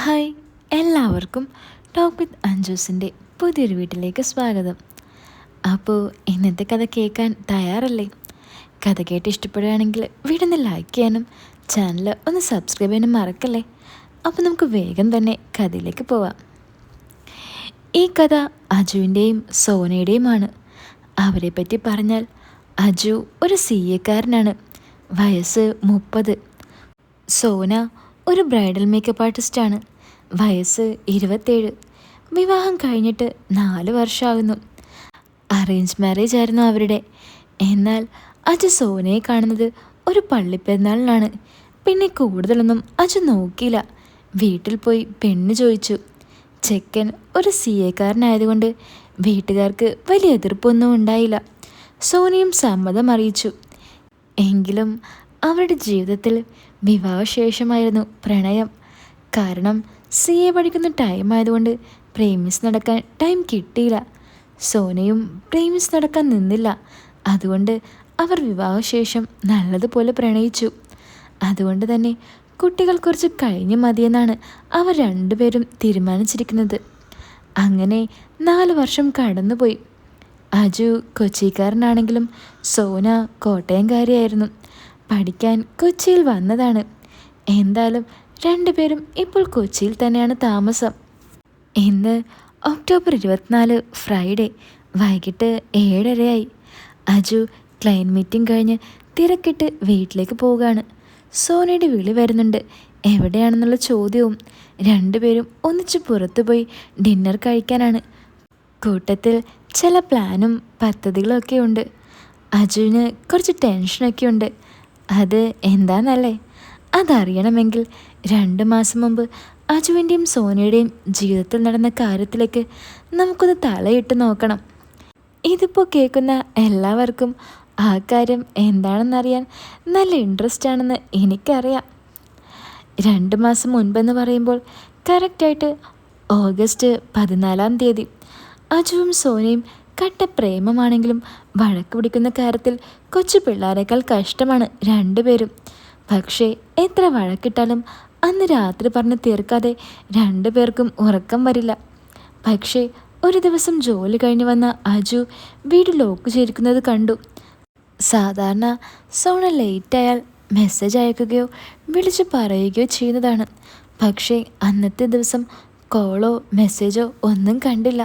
Hi, എല്ലാവർക്കും talk with അഞ്ജൂസിൻ്റെ പുതിയൊരു വീട്ടിലേക്ക് സ്വാഗതം. അപ്പോൾ ഇന്നത്തെ കഥ കേൾക്കാൻ തയ്യാറല്ലേ? കഥ കേട്ട് ഇഷ്ടപ്പെടുകയാണെങ്കിൽ വീടൊന്ന് ലൈക്ക് ചെയ്യാനും ചാനൽ ഒന്ന് സബ്സ്ക്രൈബ് ചെയ്യാനും മറക്കല്ലേ. അപ്പോൾ നമുക്ക് വേഗം തന്നെ കഥയിലേക്ക് പോവാം. ഈ കഥ അജുവിൻ്റെയും സോനയുടെയുമാണ്. അവരെ പറ്റി പറഞ്ഞാൽ അജു ഒരു CA-കാരനാണ്. വയസ്സ് 30. സോന ഒരു ബ്രൈഡൽ മേക്കപ്പ് ആർട്ടിസ്റ്റാണ്. വയസ്സ് 27. വിവാഹം കഴിഞ്ഞിട്ട് 4 വർഷമാകുന്നു. അറേഞ്ച് മാരേജ് ആയിരുന്നു അവരുടെ. എന്നാൽ അജു സോനയെ കാണുന്നത് ഒരു പള്ളിപ്പെരുന്നാളിനാണ്. പിന്നെ കൂടുതലൊന്നും അജു നോക്കിയില്ല. വീട്ടിൽ പോയി പെണ്ണ് ചോദിച്ചു. ചെക്കൻ ഒരു CA-കാരനായതുകൊണ്ട് വീട്ടുകാർക്ക് വലിയ എതിർപ്പൊന്നും ഉണ്ടായില്ല. സോനയും സമ്മതം അറിയിച്ചു. എങ്കിലും അവരുടെ ജീവിതത്തിൽ വിവാഹശേഷമായിരുന്നു പ്രണയം. കാരണം CA പഠിക്കുന്ന ടൈം ആയതുകൊണ്ട് പ്രേമിച്ച് നടക്കാൻ ടൈം കിട്ടിയില്ല. സോനയും പ്രേമിച്ച് നടക്കാൻ നിന്നില്ല. അതുകൊണ്ട് അവർ വിവാഹശേഷം നല്ലതുപോലെ പ്രണയിച്ചു. അതുകൊണ്ട് തന്നെ കുട്ടികൾ കുറച്ച് കഴിഞ്ഞ് മതിയെന്നാണ് അവർ രണ്ടുപേരും തീരുമാനിച്ചിരിക്കുന്നത്. അങ്ങനെ 4 വർഷം കടന്നുപോയി. അജു കൊച്ചിക്കാരനാണെങ്കിലും സോന കോട്ടയംകാരിയായിരുന്നു. പഠിക്കാൻ കൊച്ചിയിൽ വന്നതാണ്. എന്തായാലും രണ്ടുപേരും ഇപ്പോൾ കൊച്ചിയിൽ തന്നെയാണ് താമസം. ഇന്ന് ഒക്ടോബർ 24 ഫ്രൈഡേ വൈകിട്ട് 7:30 അജു ക്ലയൻറ്റ് മീറ്റിംഗ് കഴിഞ്ഞ് തിരക്കിട്ട് വീട്ടിലേക്ക് പോവുകയാണ്. സോനയുടെ വിളി വരുന്നുണ്ട്. എവിടെയാണെന്നുള്ള ചോദ്യവും. രണ്ടുപേരും ഒന്നിച്ച് പുറത്തു പോയി ഡിന്നർ കഴിക്കാനാണ്. കൂട്ടത്തിൽ ചില പ്ലാനും പദ്ധതികളൊക്കെ ഉണ്ട്. അജുവിന് കുറച്ച് ടെൻഷനൊക്കെ ഉണ്ട്. അത് എന്താണെന്നല്ലേ? അതറിയണമെങ്കിൽ 2 മാസം മുമ്പ് അജുവിൻ്റെയും സോനയുടെയും ജീവിതത്തിൽ നടന്ന കാര്യത്തിലേക്ക് നമുക്കൊന്ന് തലയിട്ട് നോക്കണം. ഇതിപ്പോൾ കേൾക്കുന്ന എല്ലാവർക്കും ആ കാര്യം എന്താണെന്നറിയാൻ നല്ല ഇൻട്രസ്റ്റ് ആണെന്ന് എനിക്കറിയാം. 2 മാസം മുൻപെന്ന് പറയുമ്പോൾ കറക്റ്റായിട്ട് ഓഗസ്റ്റ് 14 അജുവും സോനയും കട്ട പ്രേമമാണെങ്കിലും വഴക്ക് പിടിക്കുന്ന കാര്യത്തിൽ കൊച്ചു പിള്ളേരെക്കാൾ കഷ്ടമാണ് രണ്ടുപേരും. പക്ഷേ എത്ര വഴക്കിട്ടാലും അന്ന് രാത്രി പറഞ്ഞ് തീർക്കാതെ രണ്ടുപേർക്കും ഉറക്കം വരില്ല. പക്ഷേ ഒരു ദിവസം ജോലി കഴിഞ്ഞ് വന്ന അജു വീട് ലോക്ക് ചെയ്തിരിക്കുന്നത് കണ്ടു. സാധാരണ സോണ ലേറ്റായാൽ മെസ്സേജ് അയക്കുകയോ വിളിച്ച് പറയുകയോ ചെയ്യുന്നതാണ്. പക്ഷേ അന്നത്തെ ദിവസം കോളോ മെസ്സേജോ ഒന്നും കണ്ടില്ല.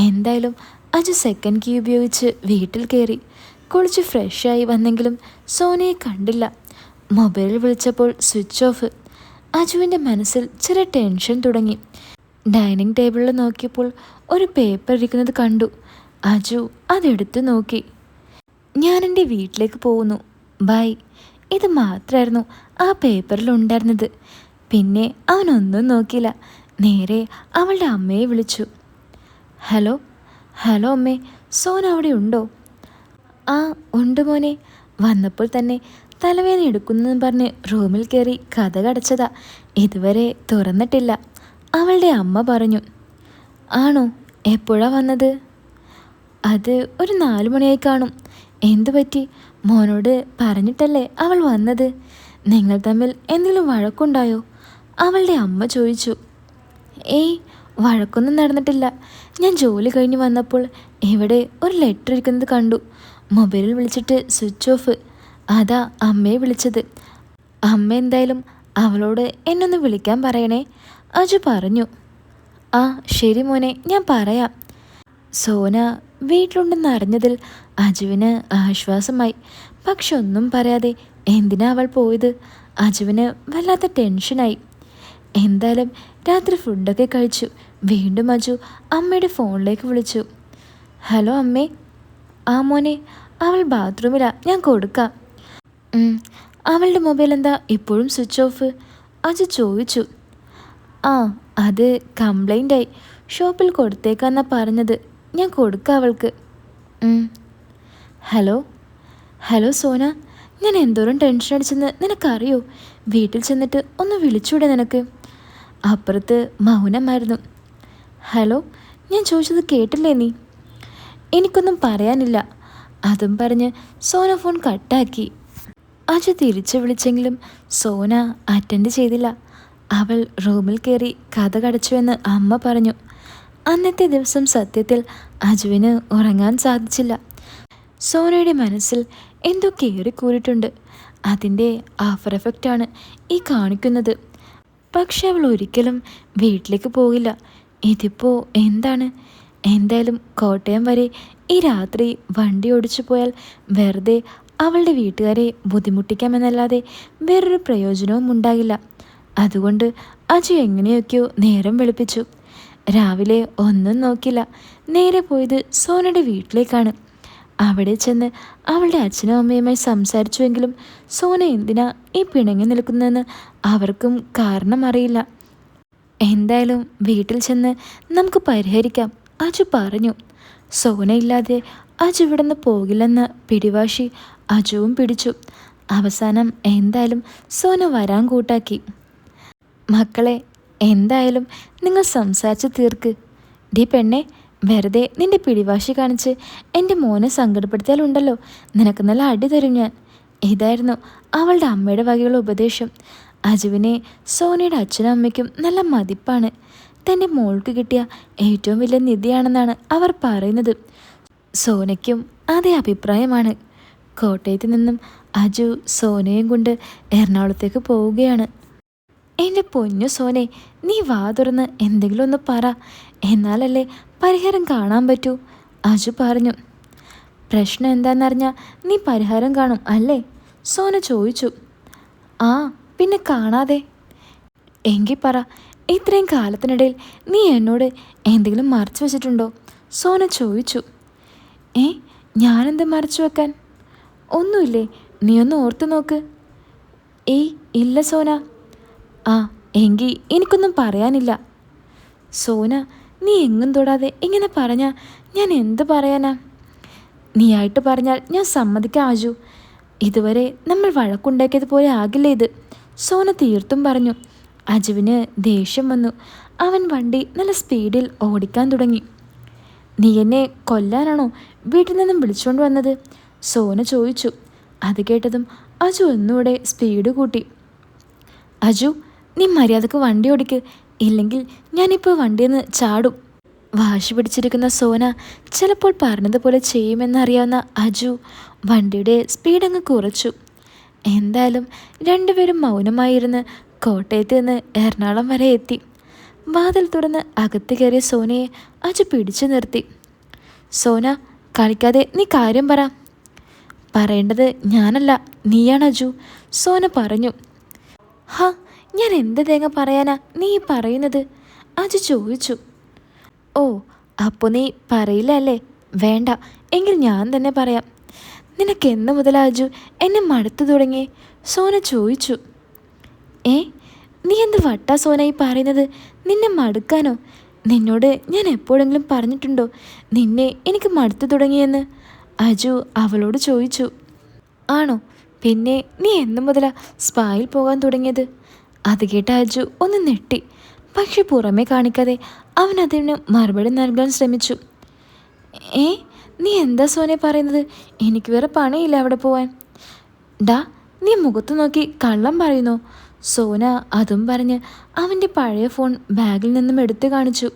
എന്തായാലും അജു സെക്കൻഡ് കീ ഉപയോഗിച്ച് വീട്ടിൽ കയറി. കുളിച്ച് ഫ്രഷായി വന്നെങ്കിലും സോനയെ കണ്ടില്ല. മൊബൈലിൽ വിളിച്ചപ്പോൾ സ്വിച്ച് ഓഫ്. അജുവിൻ്റെ മനസ്സിൽ ചെറിയ ടെൻഷൻ തുടങ്ങി. ഡൈനിങ് ടേബിളിൽ നോക്കിയപ്പോൾ ഒരു പേപ്പർ ഇരിക്കുന്നത് കണ്ടു. അജു അതെടുത്ത് നോക്കി. ഞാൻ എൻ്റെ വീട്ടിലേക്ക് പോകുന്നു, ബൈ. ഇത് മാത്രമായിരുന്നു ആ പേപ്പറിൽ ഉണ്ടായിരുന്നത്. പിന്നെ അവനൊന്നും നോക്കിയില്ല. നേരെ അവളുടെ അമ്മയെ വിളിച്ചു. ഹലോ ഹലോ അമ്മേ, സോന അവിടെ ഉണ്ടോ? ആ ഉണ്ട് മോനെ. വന്നപ്പോൾ തന്നെ തലവേദന എടുക്കുന്നെന്ന് പറഞ്ഞ് റൂമിൽ കയറി കതക് അടച്ചതാ. ഇതുവരെ തുറന്നിട്ടില്ല, അവളുടെ അമ്മ പറഞ്ഞു. ആണോ? എപ്പോഴാ വന്നത്? അത് ഒരു 4 മണിയായി കാണും. എന്തു പറ്റി? മോനോട് പറഞ്ഞിട്ടല്ലേ അവൾ വന്നത്? നിങ്ങൾ തമ്മിൽ എന്തെങ്കിലും വഴക്കുണ്ടായോ? അവളുടെ അമ്മ ചോദിച്ചു. ഏയ്, വഴക്കൊന്നും നടന്നിട്ടില്ല. ഞാൻ ജോലി കഴിഞ്ഞ് വന്നപ്പോൾ ഇവിടെ ഒരു ലെറ്റർ ഇരിക്കുന്നത് കണ്ടു. മൊബൈലിൽ വിളിച്ചിട്ട് സ്വിച്ച് ഓഫ്. അതാ അമ്മയെ വിളിച്ചത്. അമ്മ എന്തായാലും അവളോട് എന്നൊന്ന് വിളിക്കാൻ പറയണേ, അജു പറഞ്ഞു. ആ ശരി മോനെ, ഞാൻ പറയാം. സോന വീട്ടിലുണ്ടെന്ന് അറിഞ്ഞതിൽ അജുവിന് ആശ്വാസമായി. പക്ഷെ ഒന്നും പറയാതെ എന്തിനാ അവൾ പോയത്? അജുവിന് വല്ലാത്ത ടെൻഷനായി. എന്തായാലും രാത്രി ഫുഡൊക്കെ കഴിച്ചു. വീണ്ടും അജു അമ്മയുടെ ഫോണിലേക്ക് വിളിച്ചു. ഹലോ അമ്മേ. ആ മോനെ, അവൾ ബാത്റൂമിലാ, ഞാൻ കൊടുക്കാം. അവളുടെ മൊബൈൽ എന്താ ഇപ്പോഴും സ്വിച്ച് ഓഫ്? അജു ചോദിച്ചു. ആ, അത് കംപ്ലൈൻ്റായി. ഷോപ്പിൽ കൊടുത്തേക്കാന്നാ പറഞ്ഞത്. ഞാൻ കൊടുക്കാം അവൾക്ക്. ഹലോ ഹലോ സോന, ഞാൻ എന്തോരം ടെൻഷൻ അടിച്ചെന്ന് നിനക്കറിയോ? വീട്ടിൽ ചെന്നിട്ട് ഒന്ന് വിളിച്ചൂടെ നിനക്ക്? അപ്പുറത്ത് മൗനമായിരുന്നു. ഹലോ, ഞാൻ ചോദിച്ചത് കേട്ടില്ലേ നീ? എനിക്കൊന്നും പറയാനില്ല. അതും പറഞ്ഞ് സോന ഫോൺ കട്ടാക്കി. അജു തിരിച്ചു വിളിച്ചെങ്കിലും സോന അറ്റൻഡ് ചെയ്തില്ല. അവൾ റൂമിൽ കയറി കഥ കടച്ചുവെന്ന് അമ്മ പറഞ്ഞു. അന്നത്തെ ദിവസം സത്യത്തിൽ അജുവിന് ഉറങ്ങാൻ സാധിച്ചില്ല. സോനയുടെ മനസ്സിൽ എന്തോ കയറിക്കൂറിയിട്ടുണ്ട്. അതിൻ്റെ ആഫർ എഫക്റ്റാണ് ഈ കാണിക്കുന്നത്. പക്ഷെ അവൾ ഒരിക്കലും വീട്ടിലേക്ക് പോകില്ല. ഇതിപ്പോൾ എന്താണ്? എന്തായാലും കോട്ടയം വരെ ഈ രാത്രി വണ്ടി ഓടിച്ചു പോയാൽ വെറുതെ അവളുടെ വീട്ടുകാരെ ബുദ്ധിമുട്ടിക്കാമെന്നല്ലാതെ വേറൊരു പ്രയോജനവും ഉണ്ടാകില്ല. അതുകൊണ്ട് അജു എങ്ങനെയൊക്കെയോ നേരം വെളുപ്പിച്ചു. രാവിലെ ഒന്നും നോക്കില്ല, നേരെ പോയത് സോനയുടെ വീട്ടിലേക്കാണ്. അവിടെ ചെന്ന് അവളുടെ അച്ഛനും അമ്മയുമായി സംസാരിച്ചുവെങ്കിലും സോന എന്തിനാ ഈ പിണങ്ങി നിൽക്കുന്നതെന്ന് അവർക്കും കാരണം അറിയില്ല. എന്തായാലും വീട്ടിൽ ചെന്ന് നമുക്ക് പരിഹരിക്കാം, അജു പറഞ്ഞു. സോന ഇല്ലാതെ അജു ഇവിടെ നിന്ന് പോകില്ലെന്ന് പിടിവാശി അജുവും പിടിച്ചു. അവസാനം എന്തായാലും സോന വരാൻ കൂട്ടാക്കി. മക്കളെ, എന്തായാലും നിങ്ങൾ സംസാരിച്ച് തീർക്ക്. ഡി പെണ്ണെ, വെറുതെ നിന്റെ പിടിവാശി കാണിച്ച് എൻ്റെ മോനെ സങ്കടപ്പെടുത്തിയാലുണ്ടല്ലോ, നിനക്ക് നല്ല അടി തരും ഞാൻ. ഇതായിരുന്നു അവളുടെ അമ്മയുടെ വകയുള്ള ഉപദേശം. അജുവിനെ സോനയുടെ അച്ഛനും അമ്മയ്ക്കും നല്ല മതിപ്പാണ്. തൻ്റെ മോൾക്ക് കിട്ടിയ ഏറ്റവും വലിയ നിധിയാണെന്നാണ് അവർ പറയുന്നത്. സോനയ്ക്കും അതേ അഭിപ്രായമാണ്. കോട്ടയത്ത് നിന്നും അജു സോനയും കൊണ്ട് എറണാകുളത്തേക്ക് പോവുകയാണ്. എൻ്റെ പൊന്നു സോനെ, നീ വാ തുറന്ന് എന്തെങ്കിലും ഒന്ന് പറ, എന്നാലല്ലേ പരിഹാരം കാണാൻ പറ്റൂ, അജു പറഞ്ഞു. പ്രശ്നം എന്താണെന്നറിഞ്ഞാൽ നീ പരിഹാരം കാണും അല്ലേ? സോന ചോദിച്ചു. ആ, പിന്നെ കാണാതെ. എങ്കിൽ പറ, ഇത്രയും കാലത്തിനിടയിൽ നീ എന്നോട് എന്തെങ്കിലും മറച്ചു വെച്ചിട്ടുണ്ടോ? സോന ചോദിച്ചു. ഞാനെന്ത് മറച്ചു വെക്കാൻ? ഒന്നുമില്ലേ, നീ ഒന്ന് ഓർത്തു നോക്ക്. ഇല്ല സോന. ആ, എങ്കിൽ എനിക്കൊന്നും പറയാനില്ല. സോന, നീ എങ്ങും തൊടാതെ ഇങ്ങനെ പറഞ്ഞാൽ ഞാൻ എന്ത് പറയാനാ? നീയായിട്ട് പറഞ്ഞാൽ ഞാൻ സമ്മതിക്കാം ആജു. ഇതുവരെ നമ്മൾ വഴക്കുണ്ടാക്കിയതുപോലെ ആകില്ല ഇത്, സോന തീർത്തും പറഞ്ഞു. അജുവിന് ദേഷ്യം വന്നു. അവൻ വണ്ടി നല്ല സ്പീഡിൽ ഓടിക്കാൻ തുടങ്ങി. നീ എന്നെ കൊല്ലാനാണോ വീട്ടിൽ നിന്നും വിളിച്ചുകൊണ്ട് വന്നത്? സോന ചോദിച്ചു. അത് കേട്ടതും അജു ഒന്നുകൂടെ സ്പീഡ് കൂട്ടി. അജു, നീ മര്യാദക്ക് വണ്ടി ഓടിക്ക്, ഇല്ലെങ്കിൽ ഞാനിപ്പോൾ വണ്ടിയിൽ നിന്ന് ചാടും. വാശി പിടിച്ചിരിക്കുന്ന സോന ചിലപ്പോൾ പറഞ്ഞതുപോലെ ചെയ്യുമെന്നറിയാവുന്ന അജു വണ്ടിയുടെ സ്പീഡങ്ങ് കുറച്ചു. എന്തായാലും രണ്ടുപേരും മൗനമായിരുന്ന് കോട്ടയത്ത് നിന്ന് എറണാകുളം വരെ എത്തി. വാതിൽ തുറന്ന് അകത്ത് കയറിയ സോനയെ അജു പിടിച്ചു നിർത്തി. സോന, കളിക്കാതെ നീ കാര്യം പറ. പറയേണ്ടത് ഞാനല്ല, നീയാണ് അജു, സോന പറഞ്ഞു. ഹാ, ഞാൻ എന്ത് തേങ്ങ പറയാനാ നീ പറയുന്നത്? അജു ചോദിച്ചു. ഓ, അപ്പോൾ നീ പറയില്ല അല്ലേ? വേണ്ട, എങ്കിൽ ഞാൻ തന്നെ പറയാം. നിനക്ക് എന്ന് മുതലാ അജു എന്നെ മടുത്തു തുടങ്ങി? സോന ചോദിച്ചു. നീ എന്ത് വട്ടാ സോന ഈ പറയുന്നത്? നിന്നെ മടുക്കാനോ? നിന്നോട് ഞാൻ എപ്പോഴെങ്കിലും പറഞ്ഞിട്ടുണ്ടോ നിന്നെ എനിക്ക് മടുത്തു തുടങ്ങിയെന്ന്? അജു അവളോട് ചോദിച്ചു. ആണോ? പിന്നെ നീ എന്ന് മുതലാ സ്പായിൽ പോകാൻ തുടങ്ങിയത്? അത് കേട്ട അജു ഒന്ന് നെട്ടി. പക്ഷെ പുറമെ കാണിക്കാതെ അവൻ അതിന് മറുപടി നൽകാൻ ശ്രമിച്ചു. നീ എന്താ സോനെ പറയുന്നത്? എനിക്ക് വേറെ പണിയില്ല അവിടെ പോവാൻ. ഡാ, നീ മുഖത്ത് നോക്കി കള്ളം പറയുന്നോ? സോന അതും പറഞ്ഞ് അവൻ്റെ പഴയ ഫോൺ ബാഗിൽ നിന്നും എടുത്തു കാണിച്ചു.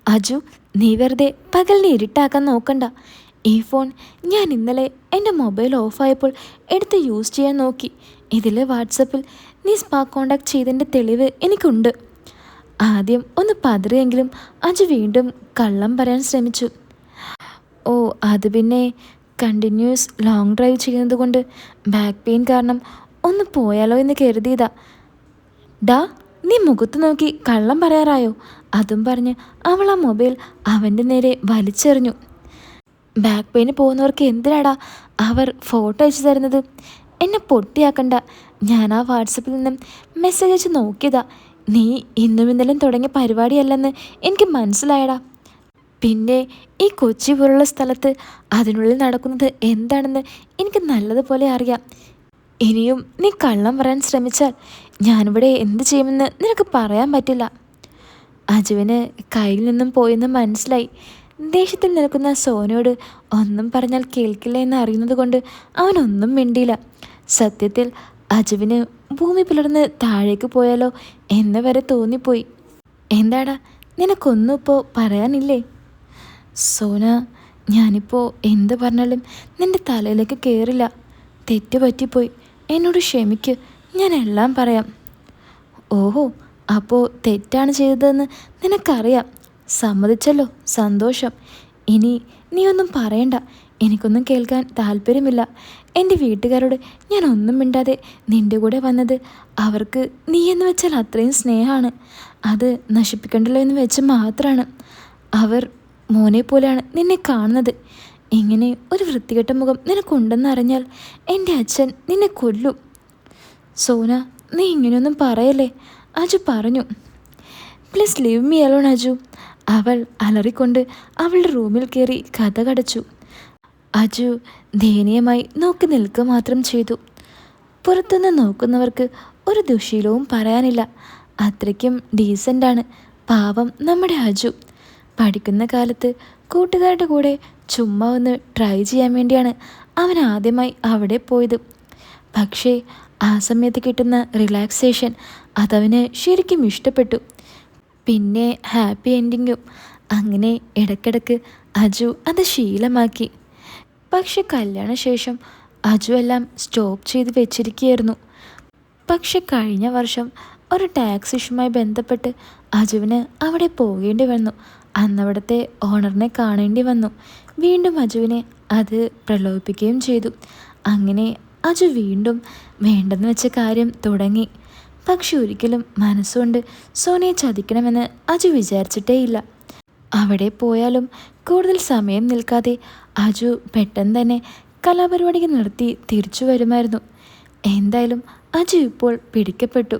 അജു, നീ വെറുതെ പകലിനെ ഇരുട്ടാക്കാൻ നോക്കണ്ട. ഈ ഫോൺ ഞാൻ ഇന്നലെ എൻ്റെ മൊബൈൽ ഓഫായപ്പോൾ എടുത്ത് യൂസ് ചെയ്യാൻ നോക്കി. ഇതിൽ വാട്സപ്പിൽ നീ സ്പാ കോണ്ടാക്ട് ചെയ്തതിൻ്റെ തെളിവ് എനിക്കുണ്ട്. ആദ്യം ഒന്ന് പതറിയെങ്കിലും അജു വീണ്ടും കള്ളം പറയാൻ ശ്രമിച്ചു. ഓ, അത് പിന്നെ കണ്ടിന്യൂസ് ലോങ് ഡ്രൈവ് ചെയ്യുന്നത് കൊണ്ട് ബാക്ക് പെയിൻ കാരണം ഒന്ന് പോയാലോ എന്ന് കരുതിയതാ. ഡാ, നീ മുഖത്ത് നോക്കി കള്ളം പറയാറായോ? അതും പറഞ്ഞ് അവൾ ആ മൊബൈൽ അവൻ്റെ നേരെ വലിച്ചെറിഞ്ഞു. ബാക്ക് പെയിന് പോകുന്നവർക്ക് എന്തിനാടാ അവർ ഫോട്ടോ അയച്ചു തരുന്നത്? എന്നെ പൊട്ടിയാക്കണ്ട. ഞാൻ ആ വാട്സപ്പിൽ നിന്നും മെസ്സേജ് അയച്ച് നോക്കിയതാ. നീ ഇന്നും ഇന്നലെയും തുടങ്ങിയ പരിപാടിയല്ലെന്ന് എനിക്ക് മനസ്സിലായടാ. പിന്നെ ഈ കൊച്ചി പോലുള്ള സ്ഥലത്ത് അതിനുള്ളിൽ നടക്കുന്നത് എന്താണെന്ന് എനിക്ക് നല്ലതുപോലെ അറിയാം. ഇനിയും നീ കള്ളം പറയാൻ ശ്രമിച്ചാൽ ഞാനിവിടെ എന്ത് ചെയ്യുമെന്ന് നിനക്ക് പറയാൻ പറ്റില്ല. അജുവിന് കയ്യിൽ നിന്നും പോയെന്ന് മനസ്സിലായി. ദേഷ്യത്തിൽ നിൽക്കുന്ന സോനയോട് ഒന്നും പറഞ്ഞാൽ കേൾക്കില്ല എന്ന് അറിയുന്നത് കൊണ്ട് അവനൊന്നും മിണ്ടിയില്ല. സത്യത്തിൽ അജുവിന് ഭൂമി പിളർന്ന് താഴേക്ക് പോയാലോ എന്ന് വരെ തോന്നിപ്പോയി. എന്താടാ, നിനക്കൊന്നും ഇപ്പോൾ പറയാനില്ലേ? സോന, ഞാനിപ്പോൾ എന്ത് പറഞ്ഞാലും നിൻ്റെ തലയിലേക്ക് കയറില്ല. തെറ്റ് പറ്റിപ്പോയി, എന്നോട് ക്ഷമിക്ക്, ഞാൻ എല്ലാം പറയാം. ഓഹോ, അപ്പോൾ തെറ്റാണ് ചെയ്തതെന്ന് നിനക്കറിയാം. സമ്മതിച്ചല്ലോ, സന്തോഷം. ഇനി നീ ഒന്നും പറയണ്ട, എനിക്കൊന്നും കേൾക്കാൻ താല്പര്യമില്ല. എൻ്റെ വീട്ടുകാരോട് ഞാൻ ഒന്നും മിണ്ടാതെ നിൻ്റെ കൂടെ വന്നത് അവർക്ക് നീ എന്ന് വെച്ചാൽ അത്രയും സ്നേഹമാണ്. അത് നശിപ്പിക്കണ്ടല്ലോ എന്ന് വെച്ച് മാത്രമാണ്. അവർ മോനെ പോലെയാണ് നിന്നെ കാണുന്നത്. ഇങ്ങനെ ഒരു വൃത്തികെട്ട മുഖം നിനക്കുണ്ടെന്നറിഞ്ഞാൽ എൻ്റെ അച്ഛൻ നിന്നെ കൊല്ലും. സോന, നീ ഇങ്ങനെയൊന്നും പറയല്ലേ, അജു പറഞ്ഞു. Please leave me alone Aju. അവൾ അലറിക്കൊണ്ട് അവളുടെ റൂമിൽ കയറി കഥ കടച്ചു. അജു ദയനീയമായി നോക്കി നിൽക്കുക മാത്രം ചെയ്തു. പുറത്തുനിന്ന് നോക്കുന്നവർക്ക് ഒരു ദുശീലവും പറയാനില്ല. അത്രയ്ക്കും ഡീസൻ്റാണ് പാവം നമ്മുടെ അജു. പഠിക്കുന്ന കാലത്ത് കൂട്ടുകാരുടെ കൂടെ ചുമ്മാ ഒന്ന് ട്രൈ ചെയ്യാൻ വേണ്ടിയാണ് അവൻ ആദ്യമായി അവിടെ പോയത്. പക്ഷേ ആ സമയത്ത് കിട്ടുന്ന റിലാക്സേഷൻ അതവന് ശരിക്കും ഇഷ്ടപ്പെട്ടു. പിന്നെ ഹാപ്പി എൻഡിങ്ങും. അങ്ങനെ ഇടയ്ക്കിടയ്ക്ക് അജു അത് ശീലമാക്കി. പക്ഷെ കല്യാണശേഷം അജു എല്ലാം സ്റ്റോപ്പ് ചെയ്ത് വെച്ചിരിക്കുകയായിരുന്നു. പക്ഷെ കഴിഞ്ഞ വർഷം ഒരു ടാക്സ് ഇഷ്യൂമായി ബന്ധപ്പെട്ട് അജുവിന് അവിടെ പോകേണ്ടി വന്നു. അന്നവിടുത്തെ ഓണറിനെ കാണേണ്ടി വന്നു. വീണ്ടും അജുവിനെ അത് പ്രലോഭിപ്പിക്കുകയും ചെയ്തു. അങ്ങനെ അജു വീണ്ടും വേണ്ടെന്ന് വെച്ച കാര്യം തുടങ്ങി. പക്ഷെ ഒരിക്കലും മനസ്സുകൊണ്ട് സോനയെ ചതിക്കണമെന്ന് അജു വിചാരിച്ചിട്ടേയില്ല. അവിടെ പോയാലും കൂടുതൽ സമയം നിൽക്കാതെ അജു പെട്ടെന്ന് തന്നെ കലാപരിപാടികൾ നിർത്തി തിരിച്ചു വരുമായിരുന്നു. എന്തായാലും അജു ഇപ്പോൾ പിടിക്കപ്പെട്ടു.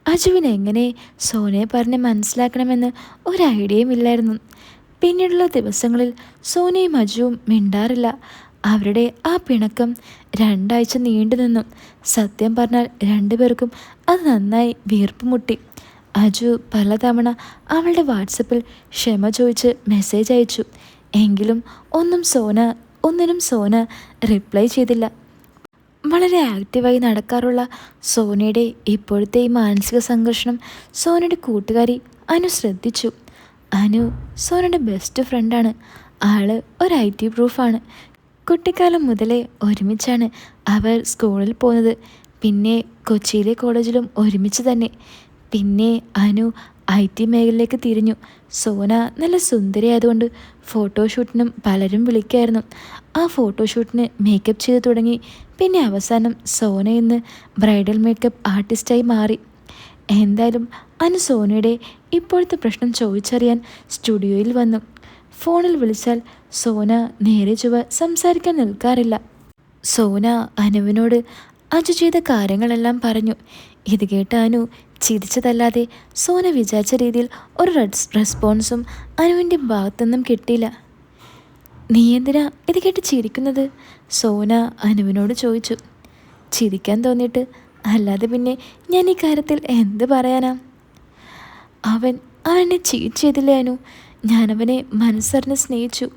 അജുവിന് എങ്ങനെ സോനയെ പറഞ്ഞ് മനസ്സിലാക്കണമെന്ന് ഒരു ഐഡിയയും ഇല്ലായിരുന്നു. പിന്നീടുള്ള ദിവസങ്ങളിൽ സോനയും അജുവും മിണ്ടാറില്ല. അവരുടെ ആ പിണക്കം 2 ആഴ്ച നീണ്ടു നിന്നു. സത്യം പറഞ്ഞാൽ രണ്ടുപേർക്കും അത് നന്നായി വീർപ്പുമുട്ടി. അജു പലതവണ അവളുടെ വാട്സപ്പിൽ ക്ഷമ ചോദിച്ച് മെസ്സേജ് അയച്ചു. എങ്കിലും ഒന്നിനും സോന റിപ്ലൈ ചെയ്തില്ല. വളരെ ആക്റ്റീവായി നടക്കാറുള്ള സോനയുടെ ഇപ്പോഴത്തെ ഈ മാനസിക സംഘർഷം സോനയുടെ കൂട്ടുകാരി അനു ശ്രദ്ധിച്ചു. അനു സോനയുടെ ബെസ്റ്റ് ഫ്രണ്ടാണ്. ആള് ഒരു IT പ്രൂഫാണ്. കുട്ടിക്കാലം മുതലേ ഒരുമിച്ചാണ് അവർ സ്കൂളിൽ പോകുന്നത്. പിന്നെ കൊച്ചിയിലെ കോളേജിലും ഒരുമിച്ച് തന്നെ. പിന്നെ അനു IT മേഖലയിലേക്ക് തിരിഞ്ഞു. സോന നല്ല സുന്ദരിയായതുകൊണ്ട് ഫോട്ടോഷൂട്ടിനും പലരും വിളിക്കായിരുന്നു. ആ ഫോട്ടോഷൂട്ടിന് മേക്കപ്പ് ചെയ്ത് തുടങ്ങി. പിന്നെ അവസാനം സോന ഇന്ന് ബ്രൈഡൽ മേക്കപ്പ് ആർട്ടിസ്റ്റായി മാറി. എന്തായാലും അനു സോനയുടെ ഇപ്പോഴത്തെ പ്രശ്നം ചോദിച്ചറിയാൻ സ്റ്റുഡിയോയിൽ വന്നു. ഫോണിൽ വിളിച്ചാൽ സോന നേരെ ചൊവ്വ സംസാരിക്കാൻ നിൽക്കാറില്ല. സോന അനുവിനോട് അജു ചെയ്ത കാര്യങ്ങളെല്ലാം പറഞ്ഞു. ഇത് കേട്ട അനു ചിരിച്ചതല്ലാതെ സോന വിചാരിച്ച രീതിയിൽ ഒരു റെസ്പോൺസും അനുവിൻ്റെ ഭാഗത്തുനിന്നും കിട്ടിയില്ല. നീ എന്തിനാ ഇത് കേട്ട് ചിരിക്കുന്നത്? സോന അനുവിനോട് ചോദിച്ചു. ചിരിക്കാൻ തോന്നിയിട്ട്, അല്ലാതെ പിന്നെ ഞാൻ ഈ കാര്യത്തിൽ എന്ത് പറയാനാ? അവനെ ചീറ്റ് ചെയ്തില്ലേ അനു? ഞാനവനെ മനസ്സറിഞ്ഞ് സ്നേഹിച്ചു.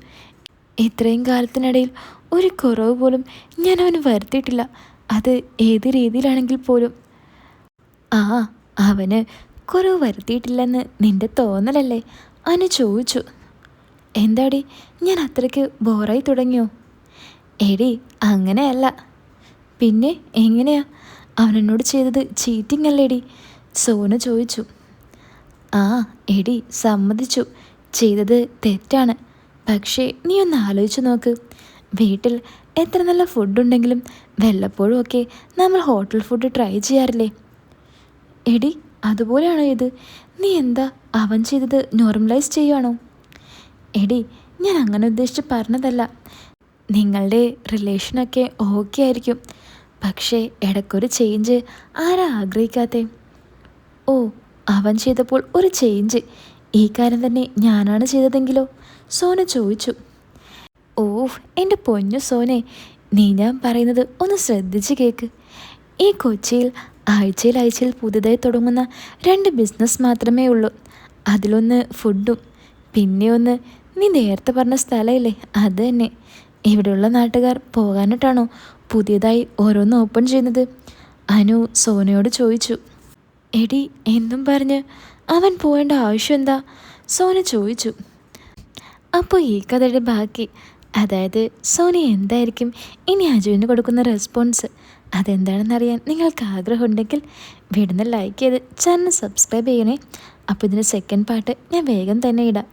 ഇത്രയും കാലത്തിനിടയിൽ ഒരു കുറവ് പോലും ഞാൻ അവന് വരുത്തിയിട്ടില്ല. അത് ഏത് രീതിയിലാണെങ്കിൽ പോലും. അവന് കുറവ് വരുത്തിയിട്ടില്ലെന്ന് നിന്റെ തോന്നലല്ലേ? അനു ചോദിച്ചു. എന്താടി, ഞാൻ അത്രയ്ക്ക് ബോറായി തുടങ്ങിയോ? എടി, അങ്ങനെയല്ല. പിന്നെ എങ്ങനെയാ? അവനെന്നോട് ചെയ്തത് ചീറ്റിംഗ് അല്ലേടി? സോന ചോദിച്ചു. എടി, സമ്മതിച്ചു, ചെയ്തത് തെറ്റാണ്. പക്ഷേ നീ ഒന്ന് ആലോചിച്ച് നോക്ക്. വീട്ടിൽ എത്ര നല്ല ഫുഡുണ്ടെങ്കിലും വല്ലപ്പോഴും ഒക്കെ നമ്മൾ ഹോട്ടൽ ഫുഡ് ട്രൈ ചെയ്യാറില്ലേ? എടി, അതുപോലെയാണോ ഇത്? നീ എന്താ അവൻ ചെയ്തത് നോർമലൈസ് ചെയ്യുവാണോ? എടി, ഞാൻ അങ്ങനെ ഉദ്ദേശിച്ച് പറഞ്ഞതല്ല. നിങ്ങളുടെ റിലേഷനൊക്കെ ഓക്കെ ആയിരിക്കും. പക്ഷേ ഇടയ്ക്കൊരു ചേഞ്ച് ആരാ ആഗ്രഹിക്കാത്തേ? അവൻ ചെയ്തപ്പോൾ ഒരു ചേഞ്ച്. ഈ കാര്യം തന്നെ ഞാനാണ് ചെയ്തതെങ്കിലോ? സോന ചോദിച്ചു. എൻ്റെ പൊന്നു സോനെ, നീ ഞാൻ പറയുന്നത് ഒന്ന് ശ്രദ്ധിച്ച് കേൾക്ക്. ഈ കൊച്ചിയിൽ ആഴ്ചയിൽ പുതുതായി തുടങ്ങുന്ന 2 ബിസിനസ് മാത്രമേ ഉള്ളൂ. അതിലൊന്ന് ഫുഡും, പിന്നെ ഒന്ന് നീ നേരത്തെ പറഞ്ഞ സ്ഥലമില്ലേ, അത് തന്നെ. ഇവിടെയുള്ള നാട്ടുകാർ പോകാനിട്ടാണോ പുതിയതായി ഓരോന്ന് ഓപ്പൺ ചെയ്യുന്നത്? അനു സോനയോട് ചോദിച്ചു. എടി എന്നും പറഞ്ഞ് അവൻ പോകേണ്ട ആവശ്യം എന്താ? സോന ചോദിച്ചു. അപ്പോൾ ഈ കഥയുടെ ബാക്കി, അതായത് സോനി എന്തായിരിക്കും ഇനി അജുവിന് കൊടുക്കുന്ന റെസ്പോൺസ്, അതെന്താണെന്നറിയാൻ നിങ്ങൾക്ക് ആഗ്രഹമുണ്ടെങ്കിൽ വീടിന് ലൈക്ക് ചെയ്ത് ചാനൽ സബ്സ്ക്രൈബ് ചെയ്യണേ. അപ്പോൾ ഇതിൻ്റെ സെക്കൻഡ് പാർട്ട് ഞാൻ വേഗം തന്നെ ഇടാം.